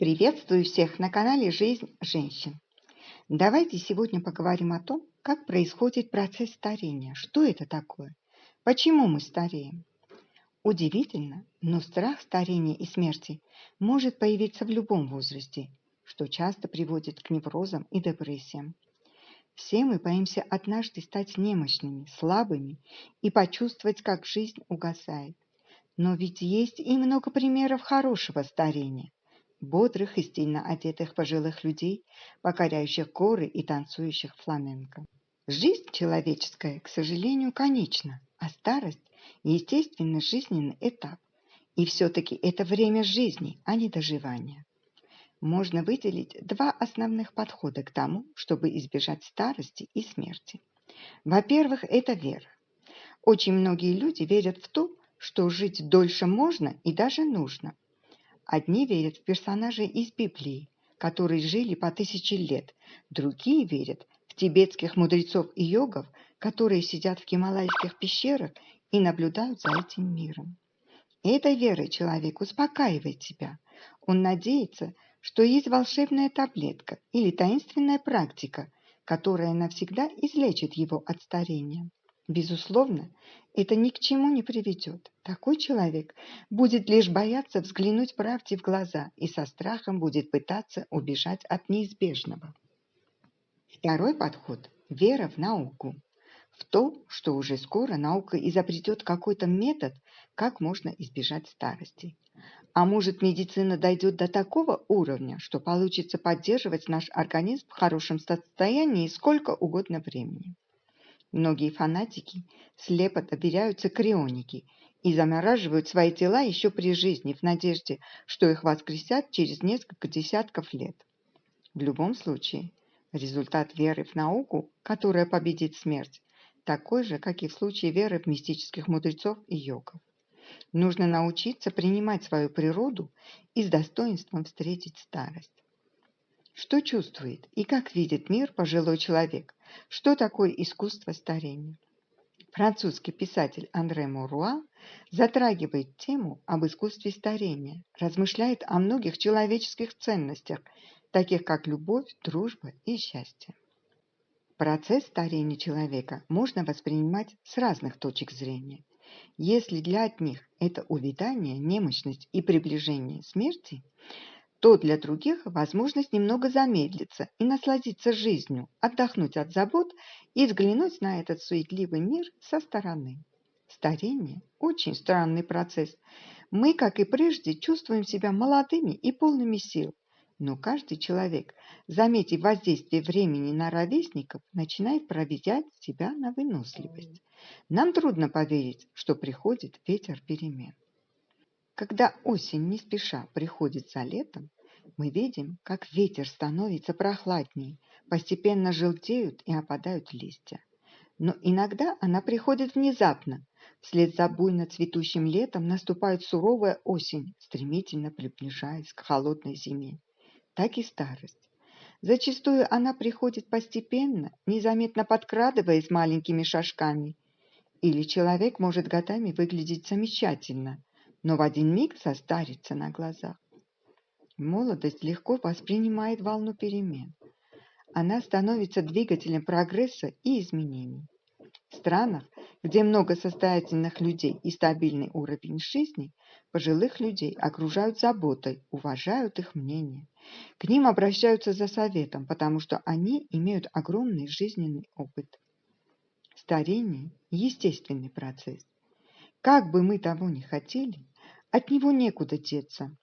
Приветствую всех на канале «Жизнь женщин». Давайте сегодня поговорим о том, как происходит процесс старения, что это такое, почему мы стареем. Удивительно, но страх старения и смерти может появиться в любом возрасте, что часто приводит к неврозам и депрессиям. Все мы боимся однажды стать немощными, слабыми и почувствовать, как жизнь угасает. Но ведь есть и много примеров хорошего старения. Бодрых и стильно одетых пожилых людей, покоряющих горы и танцующих фламенко. Жизнь человеческая, к сожалению, конечна, а старость – естественный жизненный этап. И все-таки это время жизни, а не доживания. Можно выделить два основных подхода к тому, чтобы избежать старости и смерти. Во-первых, это вера. Очень многие люди верят в то, что жить дольше можно и даже нужно. Одни верят в персонажей из Библии, которые жили по 1000 лет, другие верят в тибетских мудрецов и йогов, которые сидят в гималайских пещерах и наблюдают за этим миром. Этой верой человек успокаивает себя. Он надеется, что есть волшебная таблетка или таинственная практика, которая навсегда излечит его от старения. Безусловно, это ни к чему не приведет. Такой человек будет лишь бояться взглянуть правде в глаза и со страхом будет пытаться убежать от неизбежного. Второй подход – вера в науку. В то, что уже скоро наука изобретет какой-то метод, как можно избежать старости. А может, медицина дойдет до такого уровня, что получится поддерживать наш организм в хорошем состоянии сколько угодно времени. Многие фанатики слепо доверяются крионике и замораживают свои тела еще при жизни в надежде, что их воскресят через несколько десятков лет. В любом случае, результат веры в науку, которая победит смерть, такой же, как и в случае веры в мистических мудрецов и йогов. Нужно научиться принимать свою природу и с достоинством встретить старость. Что чувствует и как видит мир пожилой человек? Что такое искусство старения? Французский писатель Андре Моруа затрагивает тему об искусстве старения, размышляет о многих человеческих ценностях, таких как любовь, дружба и счастье. Процесс старения человека можно воспринимать с разных точек зрения. Если для одних это увядание, немощность и приближение смерти, то для других возможность немного замедлиться и насладиться жизнью, отдохнуть от забот и взглянуть на этот суетливый мир со стороны. Старение – очень странный процесс. Мы, как и прежде, чувствуем себя молодыми и полными сил. Но каждый человек, заметив воздействие времени на ровесников, начинает проверять себя на выносливость. Нам трудно поверить, что приходит ветер перемен. Когда осень не спеша приходит за летом, мы видим, как ветер становится прохладнее, постепенно желтеют и опадают листья. Но иногда она приходит внезапно. Вслед за буйно цветущим летом наступает суровая осень, стремительно приближаясь к холодной зиме. Так и старость. Зачастую она приходит постепенно, незаметно подкрадываясь маленькими шажками. Или человек может годами выглядеть замечательно, но в один миг состарится на глазах. Молодость легко воспринимает волну перемен. Она становится двигателем прогресса и изменений. В странах, где много состоятельных людей и стабильный уровень жизни, пожилых людей окружают заботой, уважают их мнение. К ним обращаются за советом, потому что они имеют огромный жизненный опыт. Старение – естественный процесс. Как бы мы того ни хотели, от него некуда деться.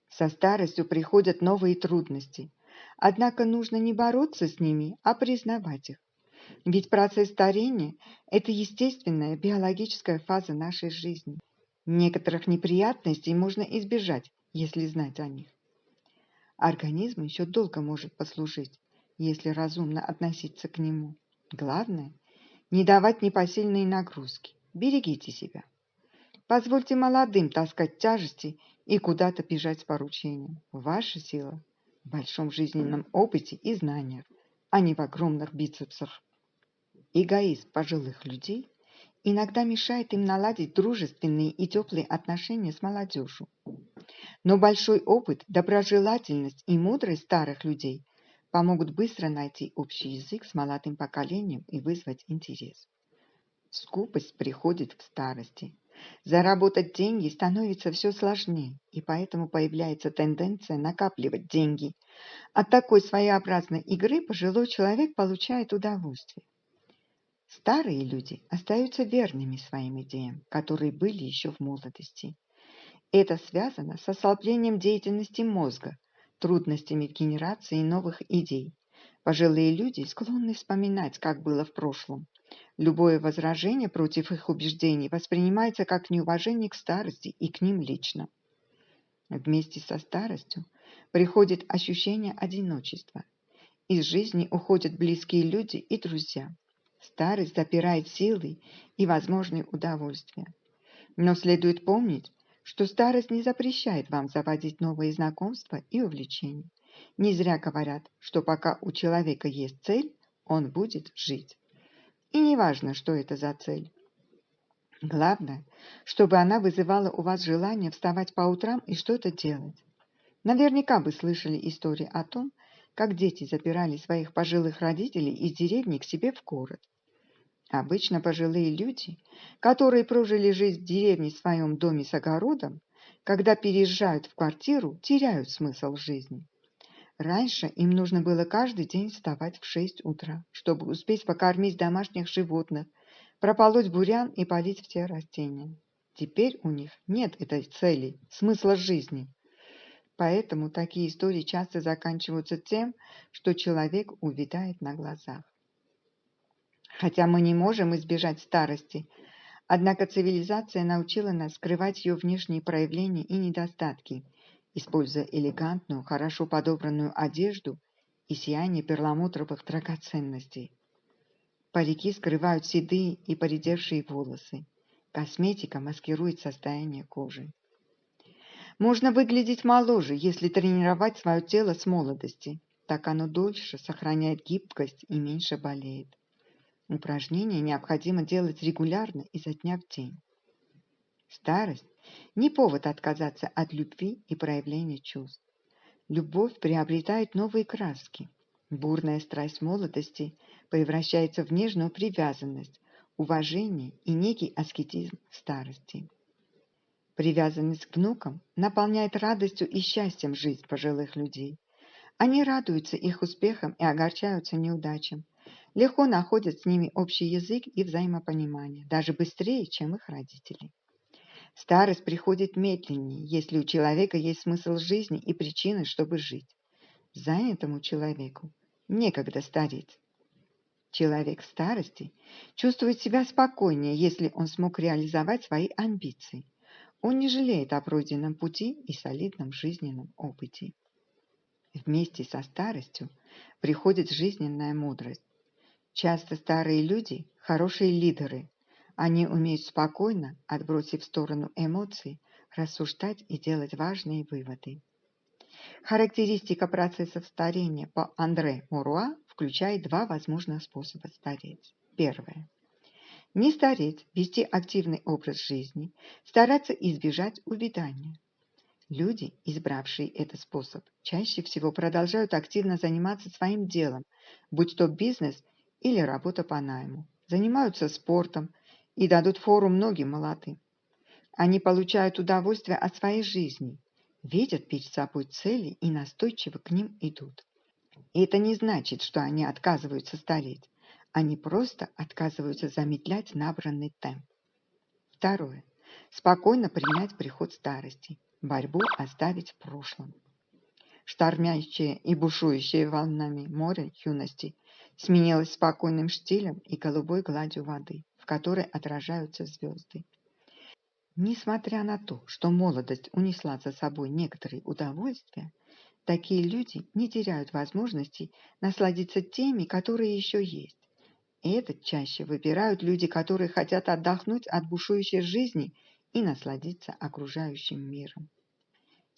Со старостью приходят новые трудности, однако нужно не бороться с ними, а признавать их. Ведь процесс старения – это естественная биологическая фаза нашей жизни. Некоторых неприятностей можно избежать, если знать о них. Организм еще долго может послужить, если разумно относиться к нему. Главное – не давать непосильные нагрузки. Берегите себя. Позвольте молодым таскать тяжести и куда-то бежать с поручением. Ваша сила в большом жизненном опыте и знаниях, а не в огромных бицепсах. Эгоизм пожилых людей иногда мешает им наладить дружественные и теплые отношения с молодежью. Но большой опыт, доброжелательность и мудрость старых людей помогут быстро найти общий язык с молодым поколением и вызвать интерес. Скупость приходит в старости. Заработать деньги становится все сложнее, и поэтому появляется тенденция накапливать деньги. От такой своеобразной игры пожилой человек получает удовольствие. Старые люди остаются верными своим идеям, которые были еще в молодости. Это связано с ослаблением деятельности мозга, трудностями в генерации новых идей. Пожилые люди склонны вспоминать, как было в прошлом. Любое возражение против их убеждений воспринимается как неуважение к старости и к ним лично. Вместе со старостью приходит ощущение одиночества. Из жизни уходят близкие люди и друзья. Старость запирает силы и возможные удовольствия. Но следует помнить, что старость не запрещает вам заводить новые знакомства и увлечения. Не зря говорят, что пока у человека есть цель, он будет жить. И не важно, что это за цель. Главное, чтобы она вызывала у вас желание вставать по утрам и что-то делать. Наверняка вы слышали истории о том, как дети запирали своих пожилых родителей из деревни к себе в город. Обычно пожилые люди, которые прожили жизнь в деревне в своем доме с огородом, когда переезжают в квартиру, теряют смысл жизни. Раньше им нужно было каждый день вставать в 6 утра, чтобы успеть покормить домашних животных, прополоть бурян и полить все растения. Теперь у них нет этой цели, смысла жизни. Поэтому такие истории часто заканчиваются тем, что человек увядает на глазах. Хотя мы не можем избежать старости, однако цивилизация научила нас скрывать ее внешние проявления и недостатки, используя элегантную, хорошо подобранную одежду и сияние перламутровых драгоценностей. Парики скрывают седые и поредевшие волосы. Косметика маскирует состояние кожи. Можно выглядеть моложе, если тренировать свое тело с молодости. Так оно дольше сохраняет гибкость и меньше болеет. Упражнения необходимо делать регулярно изо дня в день. Старость – не повод отказаться от любви и проявления чувств. Любовь приобретает новые краски. Бурная страсть молодости превращается в нежную привязанность, уважение и некий аскетизм в старости. Привязанность к внукам наполняет радостью и счастьем жизнь пожилых людей. Они радуются их успехам и огорчаются неудачам. Легко находят с ними общий язык и взаимопонимание, даже быстрее, чем их родители. Старость приходит медленнее, если у человека есть смысл жизни и причины, чтобы жить. Занятому человеку некогда стареть. Человек в старости чувствует себя спокойнее, если он смог реализовать свои амбиции. Он не жалеет о пройденном пути и солидном жизненном опыте. Вместе со старостью приходит жизненная мудрость. Часто старые люди – хорошие лидеры. Они умеют спокойно, отбросив в сторону эмоций, рассуждать и делать важные выводы. Характеристика процессов старения по Андре Муруа включает два возможных способа стареть. Первое. Не стареть, вести активный образ жизни, стараться избежать увядания. Люди, избравшие этот способ, чаще всего продолжают активно заниматься своим делом, будь то бизнес или работа по найму, занимаются спортом и дадут фору многим молодым. Они получают удовольствие от своей жизни, видят перед собой цели и настойчиво к ним идут. И это не значит, что они отказываются стареть. Они просто отказываются замедлять набранный темп. Второе. Спокойно принять приход старости, борьбу оставить в прошлом. Штормящее и бушующее волнами море юности сменилось спокойным штилем и голубой гладью воды, в которой отражаются звезды. Несмотря на то, что молодость унесла за собой некоторые удовольствия, такие люди не теряют возможности насладиться теми, которые еще есть. И это чаще выбирают люди, которые хотят отдохнуть от бушующей жизни и насладиться окружающим миром.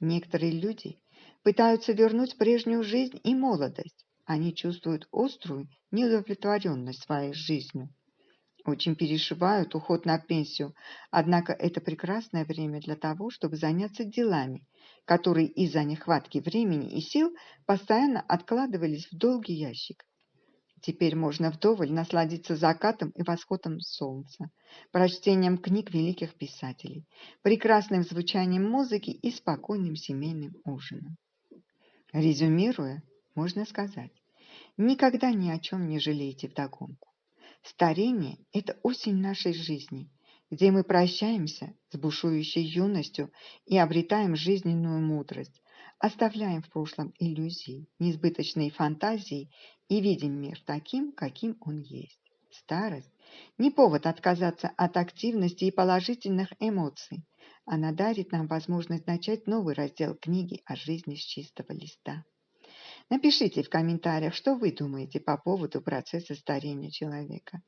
Некоторые люди пытаются вернуть прежнюю жизнь и молодость. Они чувствуют острую неудовлетворенность своей жизнью. очень переживают уход на пенсию, однако это прекрасное время для того, чтобы заняться делами, которые из-за нехватки времени и сил постоянно откладывались в долгий ящик. Теперь можно вдоволь насладиться закатом и восходом солнца, прочтением книг великих писателей, прекрасным звучанием музыки и спокойным семейным ужином. Резюмируя, можно сказать, никогда ни о чем не жалейте вдогонку. Старение– это осень нашей жизни, где мы прощаемся с бушующей юностью и обретаем жизненную мудрость, оставляем в прошлом иллюзии, несбыточные фантазии и видим мир таким, каким он есть. Старость– не повод отказаться от активности и положительных эмоций. Она дарит нам возможность начать новый раздел книги о жизни с чистого листа. Напишите в комментариях, что вы думаете по поводу процесса старения человека.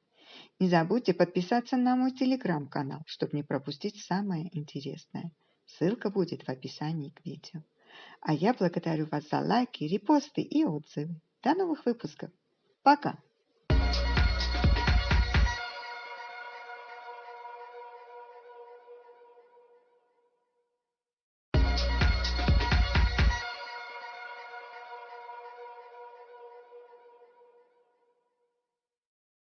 Не забудьте подписаться на мой телеграм-канал, чтобы не пропустить самое интересное. Ссылка будет в описании к видео. А я благодарю вас за лайки, репосты и отзывы. До новых выпусков. Пока!